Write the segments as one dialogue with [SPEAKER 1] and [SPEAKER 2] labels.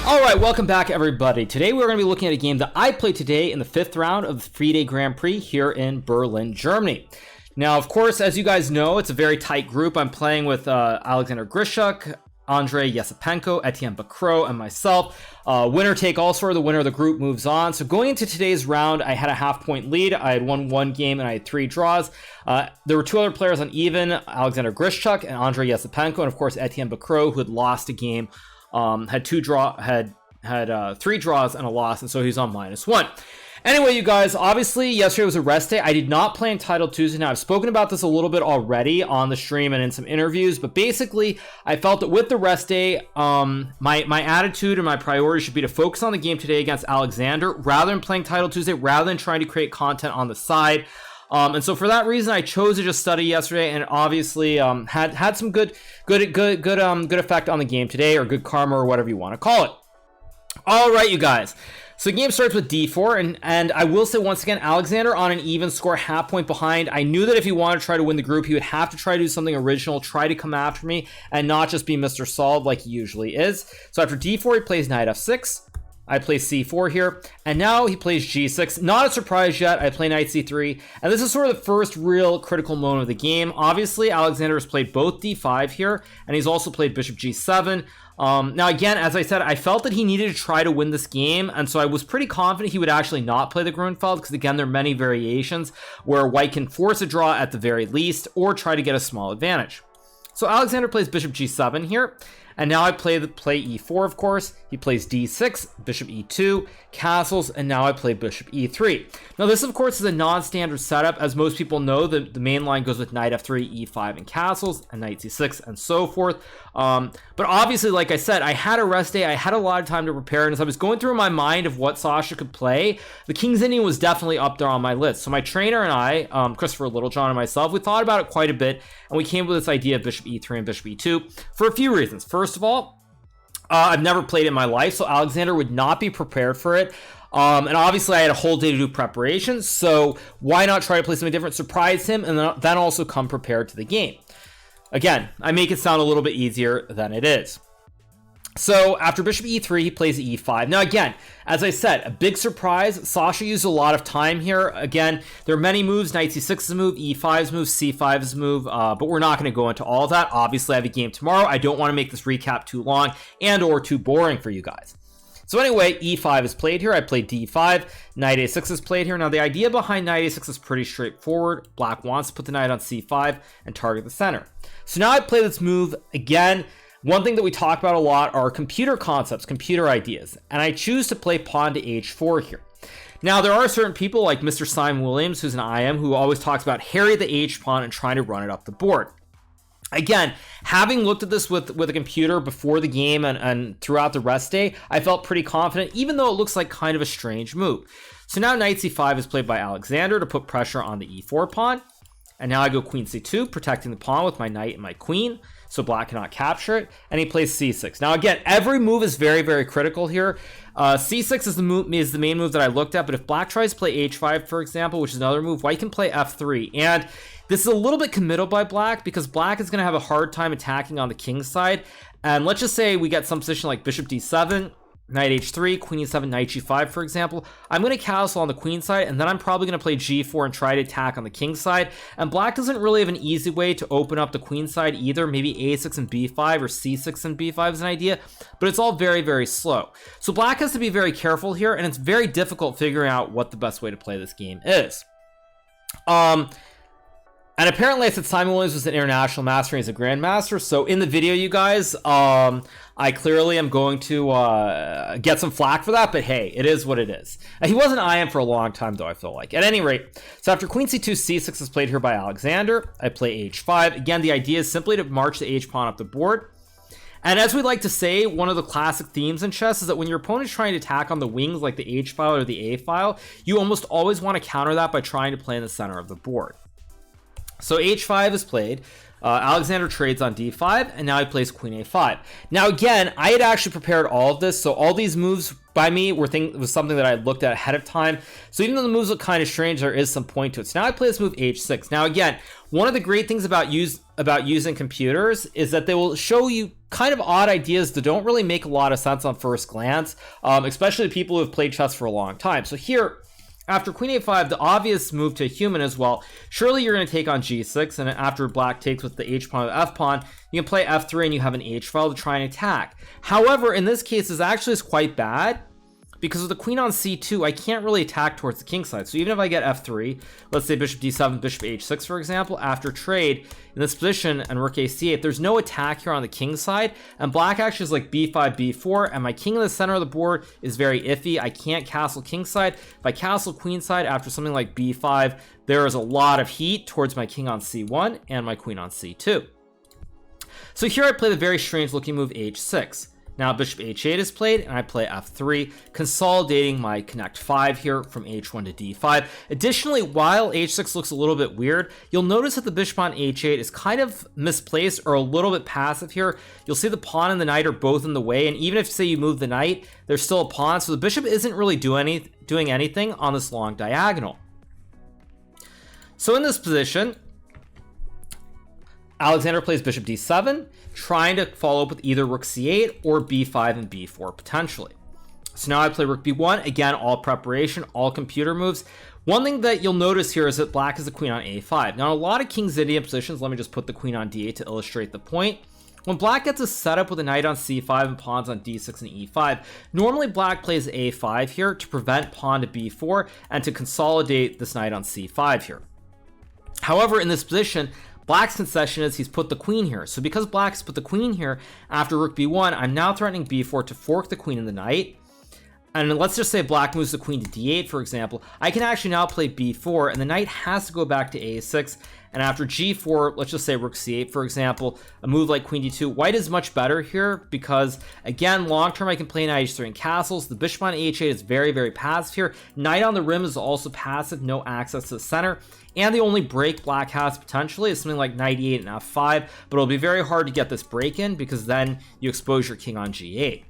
[SPEAKER 1] All right, welcome back everybody. Today we're going to be looking at a game that I played today in the 5th round of the Fide Grand Prix here in Berlin, Germany. Now, of course, as you guys know, it's a very tight group. I'm playing with Alexander Grischuk, Andrei Yesipenko, Etienne Bacro, and myself. Winner take all, sort of the winner of the group moves on. So going into today's round, I had a half-point lead. I had won one game and I had 3 draws. There were 2 other players on even, Alexander Grischuk and Andrei Yesipenko, and of course Etienne Bacro, who had lost a game. Had 3 draws and a loss, and so he's on -1. Anyway, you guys, obviously yesterday was a rest day. I did not play Entitled Tuesday. Now, I've spoken about this a little bit already on the stream and in some interviews, but basically I felt that with the rest day, my attitude and my priority should be to focus on the game today against Alexander rather than playing Title Tuesday, rather than trying to create content on the side. And so for that reason, I chose to just study yesterday, and obviously had some good effect on the game today, or good karma, or whatever you want to call it. All right, you guys. So the game starts with d4, and I will say once again, Alexander on an even score, half point behind. I knew that if he wanted to try to win the group, he would have to try to do something original, try to come after me, and not just be Mr. Solid like he usually is. So after d4, he plays knight f6. I play c4 here, and now he plays g6. Not a surprise yet. I play knight c3, and this is sort of the first real critical moment of the game. Obviously, Alexander has played both d5 here, and he's also played bishop g7. Now again, as I said, I felt that he needed to try to win this game, and so I was pretty confident he would actually not play the Grunfeld, because again, there are many variations where white can force a draw at the very least, or try to get a small advantage. So Alexander plays bishop g7 here, and now I play e4, of course. He plays d6, bishop e2, castles, and now I play bishop e3. Now this, of course, is a non-standard setup. As most people know, the main line goes with knight f3, e5, and castles, and knight c6, and so forth. But obviously, like I said, I had a rest day. I had a lot of time to prepare, and as I was going through my mind of what Sasha could play, the King's Indian was definitely up there on my list. So my trainer and I, Christopher Littlejohn and myself, we thought about it quite a bit, and we came up with this idea of bishop e3 and bishop e2 for a few reasons. First of all, I've never played it in my life, so Alexander would not be prepared for it. And obviously I had a whole day to do preparation, so why not try to play something different, surprise him, and then also come prepared to the game. Again, I make it sound a little bit easier than it is. So after bishop e3, he plays e5. Now again, as I said, a big surprise. Sasha used a lot of time here. Again, there are many moves. Knight c6 is a move, e5 is a move, c5 is a move, but we're not going to go into all of that. Obviously, I have a game tomorrow. I don't want to make this recap too long and or too boring for you guys. So anyway, e5 is played here. I played d5. Knight a6 is played here. Now the idea behind knight a6 is pretty straightforward. Black wants to put the knight on c5 and target the center. So now I play this move again. One thing that we talk about a lot are computer concepts, computer ideas, and I choose to play pawn to h4 here. Now, there are certain people like Mr. Simon Williams, who's an IM, who always talks about harry the h pawn and trying to run it up the board. Again, having looked at this with a computer before the game and throughout the rest day, I felt pretty confident, even though it looks like kind of a strange move. So now knight c5 is played by Alexander to put pressure on the e4 pawn. And now I go queen c2, protecting the pawn with my knight and my queen, so black cannot capture it, and he plays c6. Now again, every move is very, very critical here. c6 is the main move that I looked at, but if black tries to play h5, for example, which is another move, white can play f3. And this is a little bit committal by black, because black is going to have a hard time attacking on the king's side. And let's just say we get some position like bishop d7, knight h3, queen e7, knight g5, for example. I'm going to castle on the queen side, and then I'm probably going to play g4 and try to attack on the king side. And black doesn't really have an easy way to open up the queen side either. Maybe a6 and b5 or c6 and b5 is an idea, but it's all very, very slow. So black has to be very careful here, and it's very difficult figuring out what the best way to play this game is. And apparently I said Simon Williams was an international master and he's a grandmaster. So in the video, you guys, I clearly am going to get some flack for that, but hey, it is what it is. And he wasn't IM for a long time though, I feel like. At any rate, so after queen c2, c6 is played here by Alexander. I play h5. Again, the idea is simply to march the h-pawn up the board. And as we like to say, one of the classic themes in chess is that when your opponent is trying to attack on the wings like the h-file or the a-file, you almost always want to counter that by trying to play in the center of the board. So h5 is played. Alexander trades on d5, and now he plays queen a5. Now again, I had actually prepared all of this, so all these moves by me was something that I looked at ahead of time. So even though the moves look kind of strange, there is some point to it. So now I play this move h6. Now again, one of the great things about using computers is that they will show you kind of odd ideas that don't really make a lot of sense on first glance, especially people who have played chess for a long time. So here, after queen a5, the obvious move to a human is, well, surely you're going to take on g6, and after black takes with the h-pawn or f-pawn, you can play f3 and you have an h-file to try and attack. However, in this case, this actually is quite bad, because with the queen on c2, I can't really attack towards the king side. So even if I get f3, let's say bishop d7, bishop h6, for example, after trade in this position and rook a c8, there's no attack here on the king side, and black actually is like b5, b4, and my king in the center of the board is very iffy. I can't castle king side. If I castle queen side after something like b5, there is a lot of heat towards my king on c1 and my queen on c2. So here I play the very strange looking move h6. Now bishop h8 is played, and I play f3, consolidating my connect 5 here from h1 to d5. Additionally, while h6 looks a little bit weird, you'll notice that the bishop on h8 is kind of misplaced or a little bit passive here. You'll see the pawn and the knight are both in the way, and even if, say, you move the knight, there's still a pawn, so the bishop isn't really doing anything on this long diagonal. So in this position, Alexander plays bishop d7, trying to follow up with either rook c8 or b5 and b4 potentially. So now I play rook b1, again, all preparation, all computer moves. One thing that you'll notice here is that black has the queen on a5. Now, in a lot of king's Indian positions, let me just put the queen on d8 to illustrate the point. When black gets a setup with a knight on c5 and pawns on d6 and e5, normally black plays a5 here to prevent pawn to b4 and to consolidate this knight on c5 here. However, in this position, black's concession is he's put the queen here. So because black's put the queen here after rook b1, I'm now threatening b4 to fork the queen and the knight. And let's just say black moves the queen to d8, for example. I can actually now play b4, and the knight has to go back to a6. And after g4, let's just say rook c8, for example, a move like queen d2. White is much better here because, again, long term I can play knight h3 in castles. The bishop on h8 is very, very passive here. Knight on the rim is also passive, no access to the center. And the only break black has potentially is something like knight e8 and f5, but it'll be very hard to get this break in because then you expose your king on g8.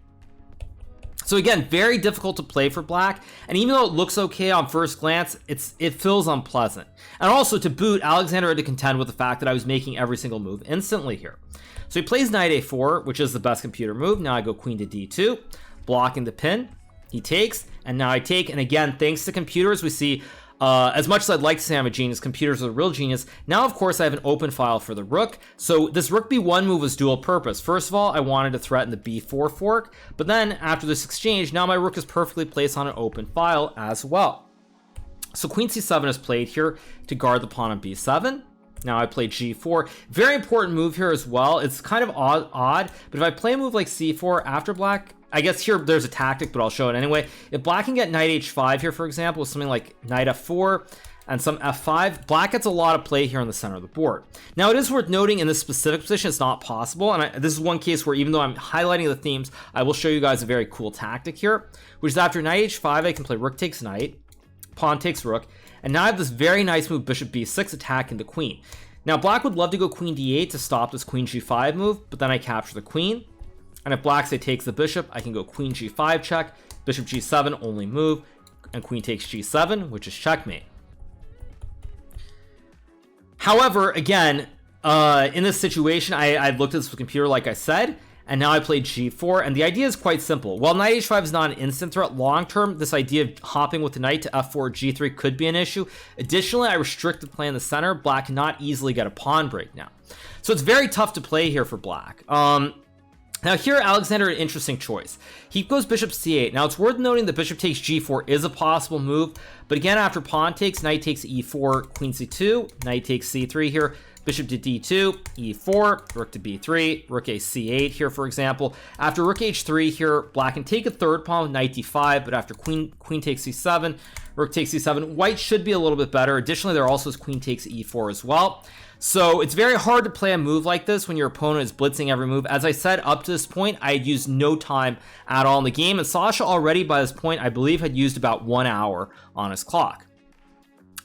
[SPEAKER 1] So again, very difficult to play for black, and even though it looks okay on first glance, it feels unpleasant. And also to boot, Alexander had to contend with the fact that I was making every single move instantly here. So he plays knight a4, which is the best computer move. Now I go queen to d2, blocking the pin. He takes, and now I take, and again, thanks to computers, we see as much as I'd like to say I'm a genius, computers are the real genius. Now, of course, I have an open file for the rook. So this rook b1 move was dual purpose. First of all, I wanted to threaten the b4 fork, but then after this exchange, now my rook is perfectly placed on an open file as well. So queen c7 is played here to guard the pawn on b7. Now I play g4. Very important move here as well. It's kind of odd, but if I play a move like c4 after black, I guess here there's a tactic, but I'll show it anyway. If black can get knight h5 here, for example, with something like knight f4 and some f5, black gets a lot of play here on the center of the board. Now, it is worth noting in this specific position, it's not possible. And this is one case where even though I'm highlighting the themes, I will show you guys a very cool tactic here, which is after knight h5, I can play rook takes knight, pawn takes rook, and now I have this very nice move, bishop b6, attacking the queen. Now, black would love to go queen d8 to stop this queen g5 move, but then I capture the queen. And if black, say, takes the bishop, I can go queen g5 check, bishop g7 only move, and queen takes g7, which is checkmate. However, again, in this situation, I looked at this with the computer, like I said, and now I played g4, and the idea is quite simple. While knight h5 is not an instant threat, long term, this idea of hopping with the knight to f4, g3 could be an issue. Additionally, I restrict the play in the center. Black cannot easily get a pawn break now. So it's very tough to play here for black. Now here, Alexander, an interesting choice. He goes bishop c8. Now it's worth noting that bishop takes g4 is a possible move, but again, after pawn takes, knight takes e4, queen c2, knight takes c3 here, bishop to d2, e4, rook to b3, rook a c8 here, for example. After rook h3 here, black can take a third pawn with knight d5, but after queen takes c7, rook takes c7, white should be a little bit better. Additionally, there also is queen takes e4 as well. So it's very hard to play a move like this when your opponent is blitzing every move. As I said, up to this point, I had used no time at all in the game, and Sasha already by this point, I believe, had used about 1 hour on his clock.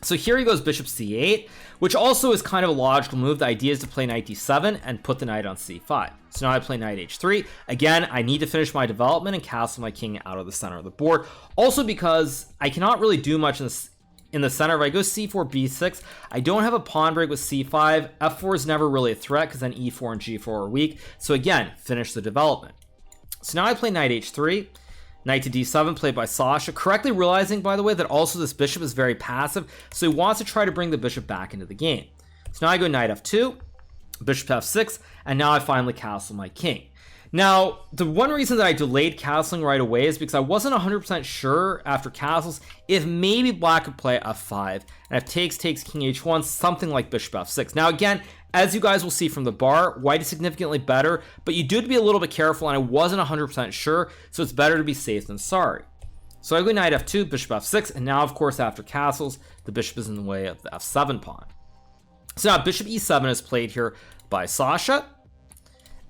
[SPEAKER 1] So here he goes bishop c8, which also is kind of a logical move. The idea is to play knight d7 and put the knight on c5. So now I play knight h3. Again, I need to finish my development and castle my king out of the center of the board. Also because I cannot really do much in the center. If I go c4, b6, I don't have a pawn break with c5. f4 is never really a threat because then e4 and g4 are weak. So again, finish the development. So now I play knight h3. Knight to d7 played by Sasha, correctly realizing, by the way, that also this bishop is very passive, so he wants to try to bring the bishop back into the game. So now I go knight f2, bishop to f6, and now I finally castle my king. Now, the one reason that I delayed castling right away is because I wasn't 100% sure after castles if maybe black could play f5, and if takes king h1, something like bishop f6. Now again, as you guys will see from the bar, white is significantly better, but you do have to be a little bit careful, and I wasn't 100% sure, so it's better to be safe than sorry. So I go knight f2, bishop f6, and now, of course, after castles, the bishop is in the way of the f7 pawn. So now bishop e7 is played here by Sasha,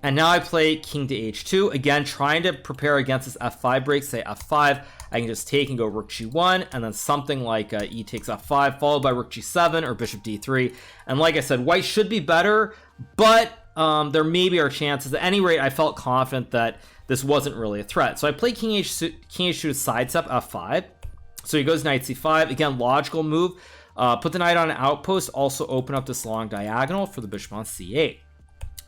[SPEAKER 1] and now I play king to h2, again, trying to prepare against this f5 break, say f5. I can just take and go rook g1, and then something like e takes f5, followed by rook g7 or bishop d3. And like I said, white should be better, but there maybe are chances. At any rate, I felt confident that this wasn't really a threat. So I play king h2 to sidestep f5. So he goes knight c5. Again, logical move. Put the knight on an outpost, also open up this long diagonal for the bishop on c8.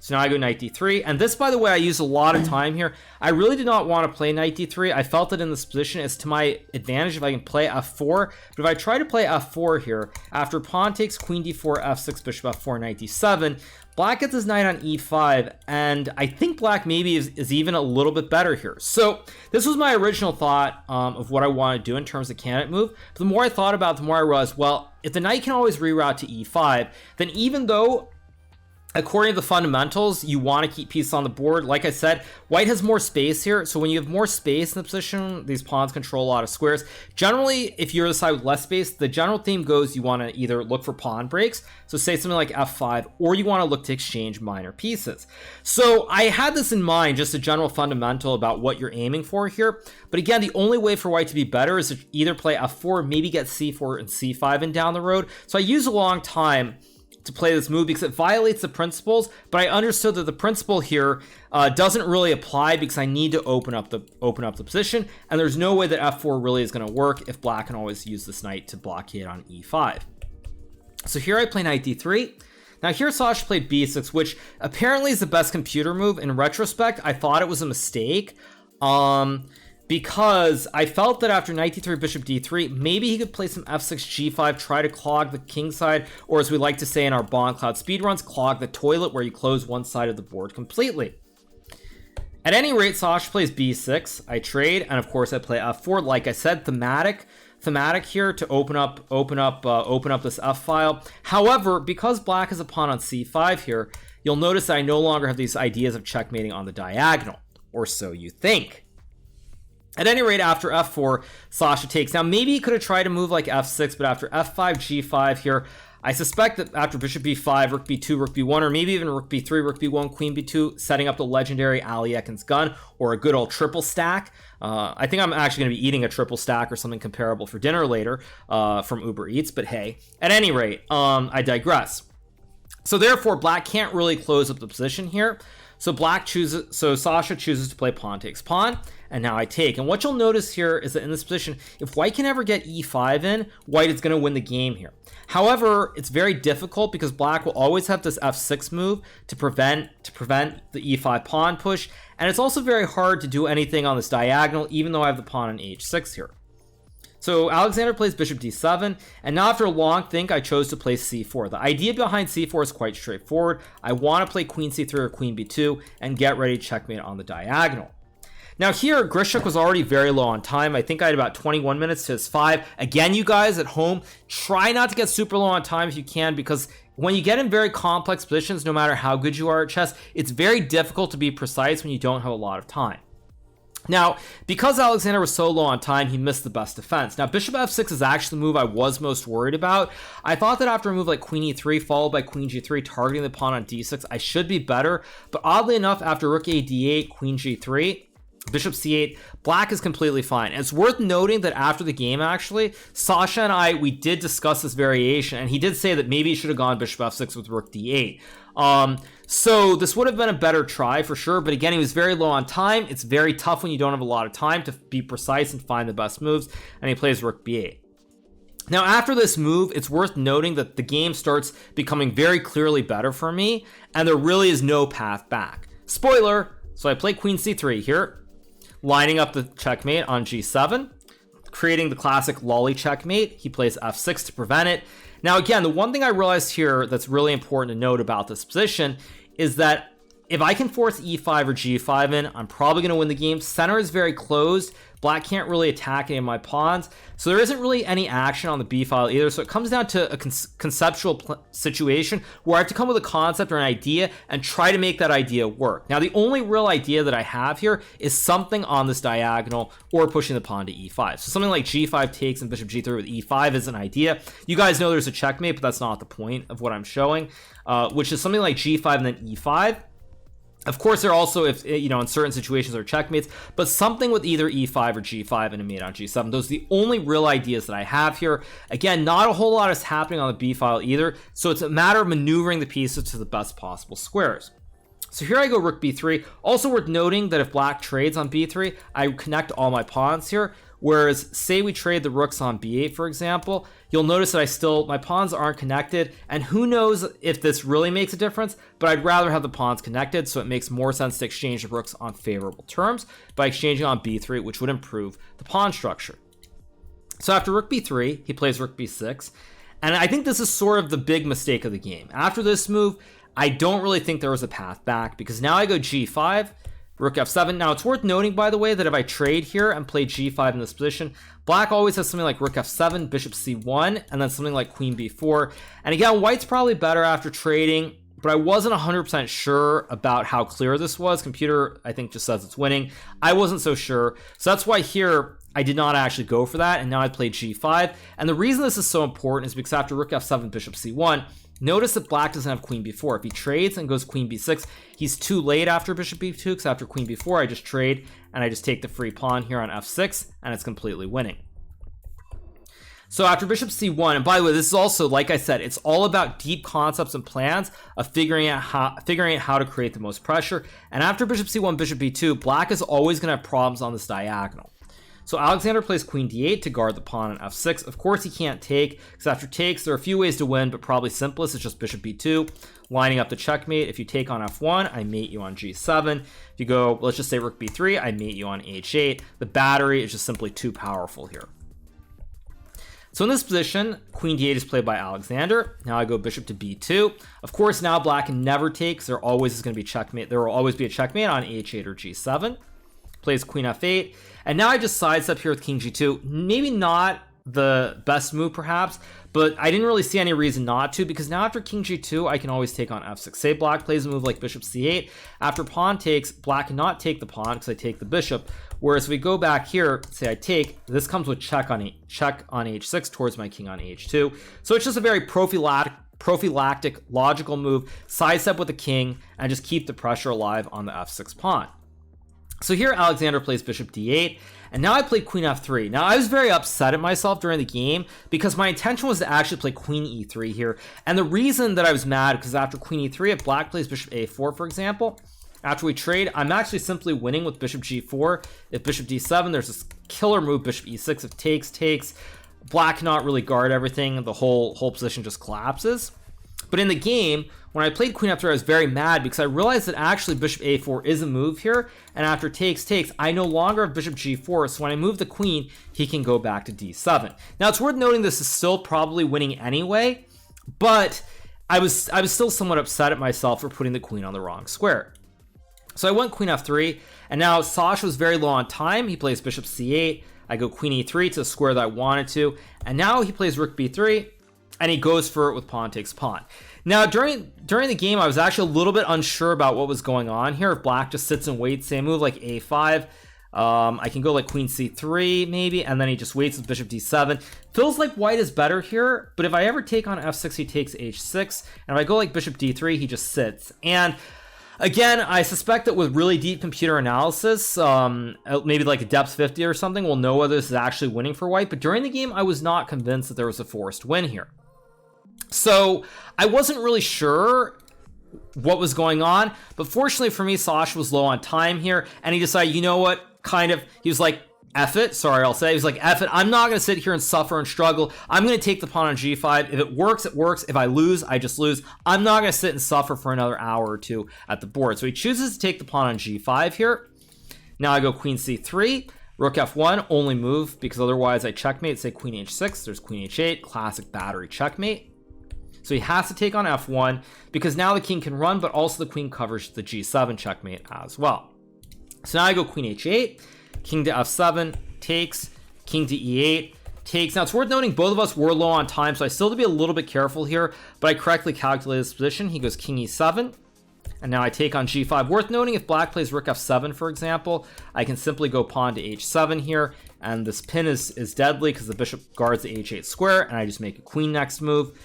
[SPEAKER 1] So now I go knight d3, and this, by the way, I used a lot of time here. I really did not want to play knight d3. I felt that in this position it's to my advantage if I can play f4, but if I try to play f4 here, after pawn takes queen d4, f6, bishop f4, knight d7, black gets his knight on e5, and I think black maybe is even a little bit better here. So this was my original thought of what I want to do in terms of candidate move. But the more I thought about it, the more I realized, well, if the knight can always reroute to e5, then even though according to the fundamentals, you want to keep pieces on the board. Like I said, white has more space here. So when you have more space in the position, these pawns control a lot of squares. Generally, if you're the side with less space, the general theme goes you want to either look for pawn breaks, so say something like f5, or you want to look to exchange minor pieces. So I had this in mind, just a general fundamental about what you're aiming for here. But again, the only way for white to be better is to either play f4, maybe get c4 and c5 in down the road. So I use a long time to play this move because it violates the principles, but I understood that the principle here doesn't really apply because I need to open up the position, and there's no way that f4 really is going to work if black can always use this knight to blockade on e5. So here I play knight d3. Now here Sasha played b6, which apparently is the best computer move. In retrospect, I thought it was a mistake. Because I felt that after knight d3, bishop d3, maybe he could play some f6, g5, try to clog the king side, or as we like to say in our Bond Cloud speedruns, clog the toilet, where you close one side of the board completely. At any rate, Sasha plays b6. I trade, and of course I play f4. Like I said, thematic here to open up this f file. However, because black has a pawn on c5 here, you'll notice that I no longer have these ideas of checkmating on the diagonal, or so you think. At any rate, after f4, Sasha takes. Now, maybe he could have tried to move like f6, but after f5, g5 here, I suspect that after bishop b5, rook b2, rook b1, or maybe even rook b3, rook b1, queen b2, setting up the legendary Ali Ekin's gun, or a good old triple stack. I think I'm actually going to be eating a triple stack or something comparable for dinner later from Uber Eats, but hey. At any rate, I digress. So therefore, black can't really close up the position here. So Sasha chooses to play pawn takes pawn, and now I take. And what you'll notice here is that in this position, if white can ever get e5 in, white is going to win the game here. However, it's very difficult because black will always have this f6 move to prevent the e5 pawn push, and it's also very hard to do anything on this diagonal, even though I have the pawn on h6 here. So Alexander plays bishop d7, and now after a long think, I chose to play c4. The idea behind c4 is quite straightforward. I want to play queen c3 or queen b2 and get ready to checkmate on the diagonal. Now here, Grischuk was already very low on time. I think I had about 21 minutes to his 5. Again, you guys at home, try not to get super low on time if you can, because when you get in very complex positions, no matter how good you are at chess, it's very difficult to be precise when you don't have a lot of time. Now, because Alexander was so low on time, he missed the best defense. Now, bishop f6 is actually the move I was most worried about. I thought that after a move like queen e3, followed by queen g3, targeting the pawn on d6, I should be better. But oddly enough, after rook a d8, queen g3, bishop c8, black is completely fine. And it's worth noting that after the game, actually, Sasha and we did discuss this variation, and he did say that maybe he should have gone bishop f6 with rook d8. So this would have been a better try for sure, but again, he was very low on time. It's very tough when you don't have a lot of time to be precise and find the best moves, and he plays rook b8. Now, after this move, it's worth noting that the game starts becoming very clearly better for me, and there really is no path back. Spoiler, so I play queen c3 here, lining up the checkmate on g7, creating the classic lolly checkmate. He plays f6 to prevent it. Now, again, the one thing I realized here that's really important to note about this position is that if I can force e5 or g5 in, I'm probably going to win the game. Center is very closed. Black can't really attack any of my pawns, so there isn't really any action on the b file either. So it comes down to a conceptual situation where I have to come with a concept or an idea and try to make that idea work. Now, the only real idea that I have here is something on this diagonal or pushing the pawn to e5. So something like g5 takes and bishop g3 with e5 is an idea. You guys know there's a checkmate, but that's not the point of what I'm showing, which is something like g5 and then e5. Of course, there are also, if you know, in certain situations are checkmates, but something with either e5 or g5 and a mate on g7. Those are the only real ideas that I have here. Again, not a whole lot is happening on the b file either, so it's a matter of maneuvering the pieces to the best possible squares. So here I go rook b3. Also worth noting that if black trades on b3, I connect all my pawns here. Whereas, say we trade the rooks on b8, for example, you'll notice that my pawns aren't connected, and who knows if this really makes a difference, but I'd rather have the pawns connected, so it makes more sense to exchange the rooks on favorable terms by exchanging on b3, which would improve the pawn structure. So after rook b3, he plays rook b6, and I think this is sort of the big mistake of the game. After this move, I don't really think there was a path back, because now I go g5, rook f7. Now, it's worth noting, by the way, that if I trade here and play g5 in this position, black always has something like rook f7, bishop c1, and then something like queen b4. And again, white's probably better after trading, but I wasn't 100% sure about how clear this was. Computer, I think, just says it's winning. I wasn't so sure. So that's why here I did not actually go for that, and now I played g5. And the reason this is so important is because after rook f7, bishop c1, notice that black doesn't have queen b4. If he trades and goes queen b6, he's too late after bishop b2, because after queen b4, I just trade and I just take the free pawn here on f6, and it's completely winning. So after bishop c1, and by the way, this is also, like I said, it's all about deep concepts and plans of figuring out how to create the most pressure. And after bishop c1, bishop b2, black is always going to have problems on this diagonal. So Alexander plays queen d8 to guard the pawn on f6. Of course, he can't take, because after takes, there are a few ways to win, but probably simplest is just bishop b2, lining up the checkmate. If you take on f1, I mate you on g7. If you go, let's just say rook b3, I mate you on h8. The battery is just simply too powerful here. So in this position, queen d8 is played by Alexander. Now I go bishop to b2. Of course, now black can never take, because there always is going to be checkmate. There will always be a checkmate on h8 or g7. Plays queen f8, and now I just sidestep here with king g2. Maybe not the best move perhaps, but I didn't really see any reason not to, because now after king g2 I can always take on f6. Say black plays a move like bishop c8, after pawn takes, black cannot take the pawn because I take the bishop, whereas if we go back here, say I take, this comes with check on h6 towards my king on h2. So it's just a very prophylactic logical move, sidestep with the king and just keep the pressure alive on the f6 pawn. So here Alexander plays bishop d8, and now I play queen f3. Now I was very upset at myself during the game because my intention was to actually play queen e3 here, and the reason that I was mad because after queen e3, if black plays bishop a4, for example, after we trade, I'm actually simply winning with bishop g4. If bishop d7, there's this killer move, bishop e6. If takes, black cannot really guard everything, the whole position just collapses. But in the game, when I played queen f3, I was very mad because I realized that actually bishop a4 is a move here, and after takes, I no longer have bishop g4, so when I move the queen, he can go back to d7. Now, it's worth noting this is still probably winning anyway, but I was still somewhat upset at myself for putting the queen on the wrong square. So I went queen f3, and now Sasha was very low on time. He plays bishop c8, I go queen e3 to the square that I wanted to, and now he plays rook b3, and he goes for it with pawn takes pawn. Now, during the game, I was actually a little bit unsure about what was going on here. If black just sits and waits, say a move like a5, I can go like queen c3 maybe, and then he just waits with bishop d7. Feels like white is better here, but if I ever take on f6, he takes h6, and if I go like bishop d3, he just sits. And Again, I suspect that with really deep computer analysis, maybe like a depth 50 or something, we'll know whether this is actually winning for white. But during the game, I was not convinced that there was a forced win here. So I wasn't really sure what was going on. But fortunately for me, Sasha was low on time here. And he decided, you know what, he was like, F it. Sorry, I'll say. He was like, F it. I'm not going to sit here and suffer and struggle. I'm going to take the pawn on g5. If it works, it works. If I lose, I just lose. I'm not going to sit and suffer for another hour or two at the board. So he chooses to take the pawn on g5 here. Now I go queen c3. Rook f1, only move because otherwise I checkmate. Say queen h6. There's queen h8. Classic battery checkmate. So he has to take on f1 because now the king can run, but also the queen covers the g7 checkmate as well. So now I go queen h8. King to f7, takes, king to e8, takes. Now it's worth noting both of us were low on time, so I still have to be a little bit careful here, but I correctly calculated this position. He goes king e7, and now I take on g5. Worth noting, if black plays rook f7, for example, I can simply go pawn to h7 here, and this pin is deadly because the bishop guards the h8 square, and I just make a queen next move.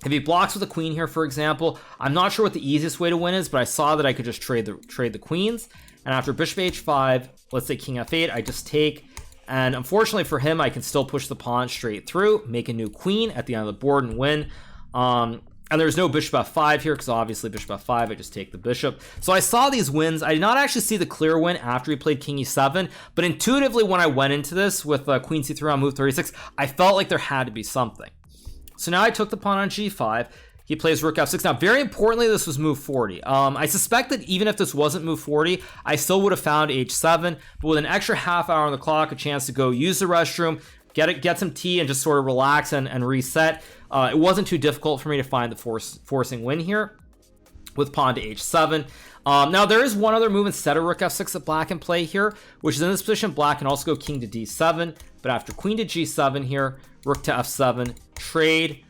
[SPEAKER 1] If he blocks with a queen here, for example, I'm not sure what the easiest way to win is, but I saw that I could just trade the queens. And after bishop h5, let's say king f8, I just take. And unfortunately for him, I can still push the pawn straight through, make a new queen at the end of the board and win. And there's no bishop f5 here because obviously bishop f5, I just take the bishop. So I saw these wins. I did not actually see the clear win after he played king e7, but intuitively when I went into this with queen c3 on move 36, I felt like there had to be something. So now I took the pawn on g5. He plays rook f6. Now, very importantly, this was move 40. I suspect that even if this wasn't move 40, I still would have found h7, but with an extra half hour on the clock, a chance to go use the restroom, get some tea, and just sort of relax and reset. It wasn't too difficult for me to find the forcing win here with pawn to h7. Now, there is one other move instead of rook f6 that black can play here, which is in this position, black can also go king to d7, but after queen to g7 here, rook to f7, trade.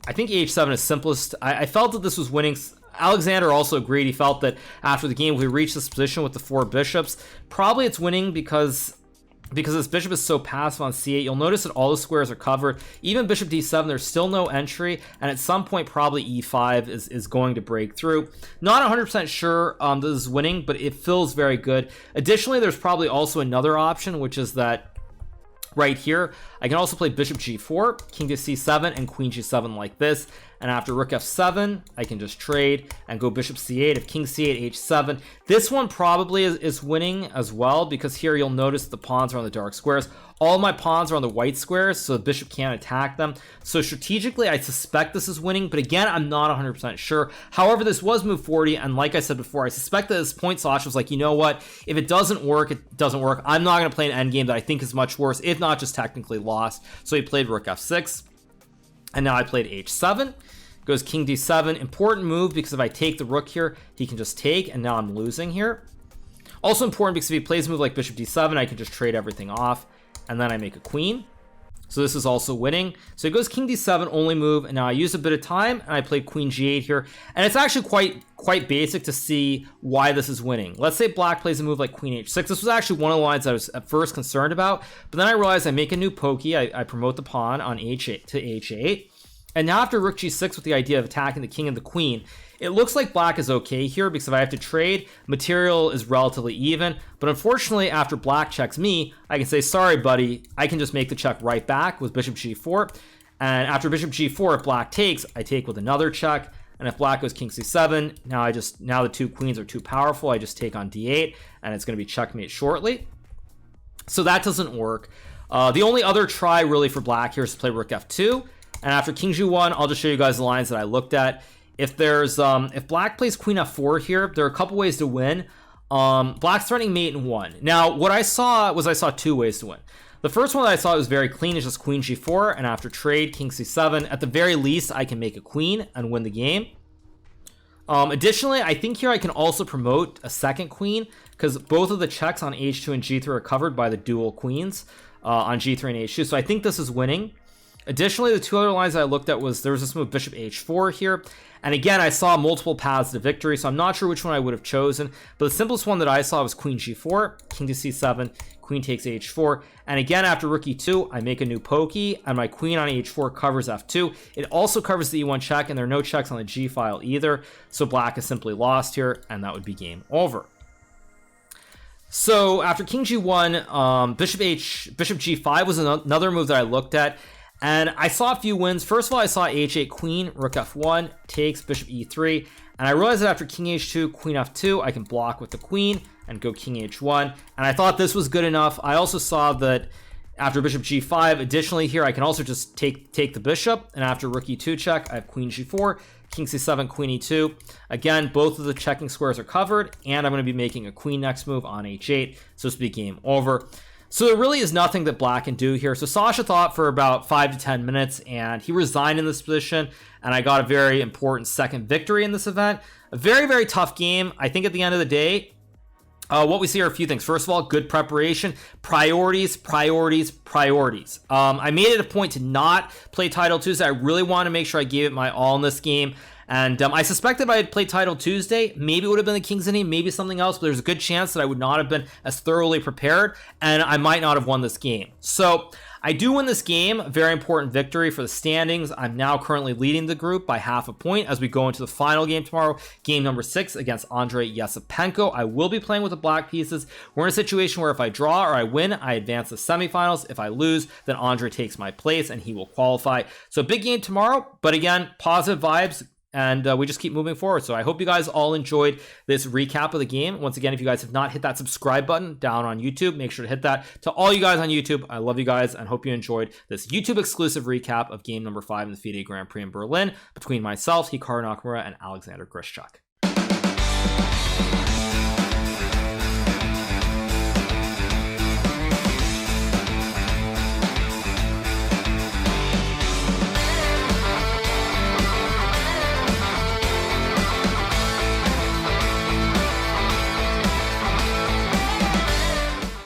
[SPEAKER 1] I think h7 is simplest. I felt that this was winning. Alexander also agreed. He felt that after the game, if we reach this position with the 4 bishops, probably it's winning because this bishop is so passive on c8. You'll notice that all the squares are covered. Even bishop d7, there's still no entry, and at some point, probably e5 is going to break through. Not 100% sure this is winning, but it feels very good. Additionally, there's probably also another option, which is that right here, I can also play bishop g4, king to c7, and queen g7 like this. And after rook f7, I can just trade and go bishop c8. If king c8, h7. This one probably is winning as well, because here you'll notice the pawns are on the dark squares. All my pawns are on the white squares, so the bishop can't attack them. So strategically, I suspect this is winning, but again, I'm not 100% sure. However, this was move 40, and like I said before, I suspect that at this point, Sasha was like, you know what? If it doesn't work, it doesn't work. I'm not going to play an endgame that I think is much worse, if not just technically lost. So he played rook f6, and now I played h7. Goes king d7. Important move, because if I take the rook here, he can just take, and now I'm losing here. Also important because if he plays a move like bishop d7, I can just trade everything off, and then I make a queen. So this is also winning. So it goes king d7, only move, and now I use a bit of time, and I played queen g8 here. And it's actually quite basic to see why this is winning. Let's say black plays a move like queen h6. This was actually one of the lines I was at first concerned about, but then I realized I make a new pokey. I promote the pawn on h8 to h8. And now after rook g6 with the idea of attacking the king and the queen, it looks like black is okay here, because if I have to trade, material is relatively even. But unfortunately, after black checks me, I can say, sorry, buddy, I can just make the check right back with bishop g4. And after bishop g4, if black takes, I take with another check. And if black goes king c7, now the 2 queens are too powerful. I just take on d8, and it's going to be checkmate shortly. So that doesn't work. The only other try really for black here is to play rook f2. And after king g1, I'll just show you guys the lines that I looked at. If black plays queen f4 here, there are a couple ways to win. Black's threatening mate in 1. Now, what I saw 2 ways to win. The first one that I saw was very clean, is just queen g4, and after trade, king c7. At the very least, I can make a queen and win the game. Additionally, I think here I can also promote a second queen, because both of the checks on h2 and g3 are covered by the dual queens on g3 and h2. So I think this is winning. Additionally, the two other lines I looked at was there was this move bishop h4 here. And again, I saw multiple paths to victory, so I'm not sure which one I would have chosen. But the simplest one that I saw was queen g4, king to c7, queen takes h4. And again, after rook e2, I make a new pokey, and my queen on h4 covers f2. It also covers the e1 check, and there are no checks on the g file either. So black is simply lost here, and that would be game over. So after king g1, bishop g5 was another move that I looked at. And I saw a few wins. First of all, I saw h8 queen, rook f1, takes bishop e3. And I realized that after king h2, queen f2, I can block with the queen and go king h1. And I thought this was good enough. I also saw that after bishop g5, additionally here, I can also just take the bishop. And after rook e2 check, I have queen g4, king c7, queen e2. Again, both of the checking squares are covered. And I'm going to be making a queen next move on h8. So this will be game over. So there really is nothing that black can do here. So Sasha thought for about 5 to 10 minutes, and he resigned in this position, and I got a very important second victory in this event. A very, very tough game. I think at the end of the day, what we see are a few things. First of all, good preparation, priorities. I made it a point to not play Title Tuesday. I really want to make sure I gave it my all in this game. And I suspect if I had played Title Tuesday, maybe it would have been the King's Indian, maybe something else, but there's a good chance that I would not have been as thoroughly prepared, and I might not have won this game. So I do win this game, a very important victory for the standings. I'm now currently leading the group by half a point as we go into the final game tomorrow, game number 6 against Andrei Yesipenko. I will be playing with the black pieces. We're in a situation where if I draw or I win, I advance the semifinals. If I lose, then Andrei takes my place and he will qualify. So big game tomorrow, but again, positive vibes. And we just keep moving forward. So I hope you guys all enjoyed this recap of the game. Once again, if you guys have not hit that subscribe button down on YouTube, make sure to hit that. To all you guys on YouTube, I love you guys and hope you enjoyed this YouTube exclusive recap of game number 5 in the Fide Grand Prix in Berlin between myself, Hikaru Nakamura, and Alexander Grischuk.